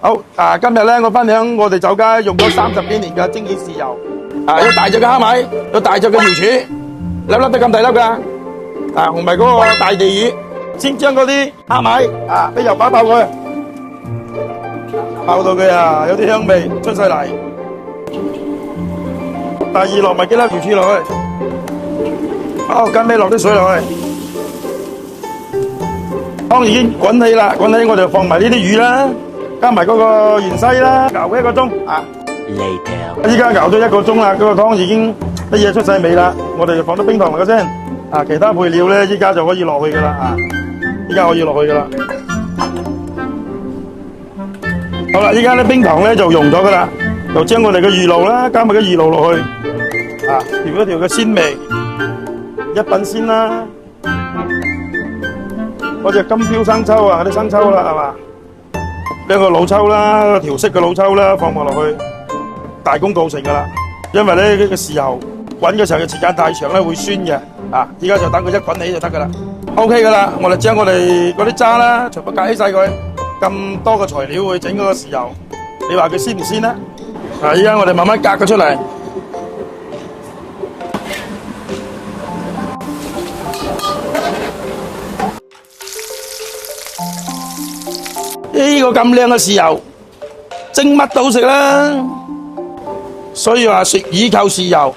好今日咧我分享我哋酒家用咗30幾年嘅蒸熱豉油，有大隻嘅蝦米，有大隻嘅瑤柱，粒粒都咁大粒噶，同埋嗰個大地魚，先將嗰啲蝦米俾油爆佢，爆到佢有啲香味出晒嚟。第二落埋幾粒瑤柱落去，好，跟尾落啲水落去。湯已經滾起啦，滾起我就放埋呢啲魚啦，加埋嗰個芫茜啦，熬1個鐘Later， 依家熬咗1個鐘啦，嗰個湯已經乜嘢出晒味啦，我哋就放啲冰糖落去先，其他配料咧依家就可以落去噶啦，依家可以落去噶啦。好啦，依家啲冰糖咧就溶咗噶啦，就將我哋嘅魚露啦，加埋啲魚露落去，調一調嘅鮮味，一品鮮啦。嗰隻金標生抽嗰啲生抽啦，係嘛？呢個老抽啦，調色嘅老抽啦，放埋落去，大功告成噶啦。因為咧呢個豉油滾嘅時候嘅時間太長咧會酸嘅，依家就等佢一滾起就得噶啦。OK 噶啦，我哋將我哋嗰啲渣啦，全部隔起晒佢。咁多嘅材料去整嗰個豉油，你話佢鮮唔鮮咧？依家我哋慢慢隔佢出嚟。呢個咁靚嘅豉油，蒸乜都好食啦。所以話食魚靠豉油。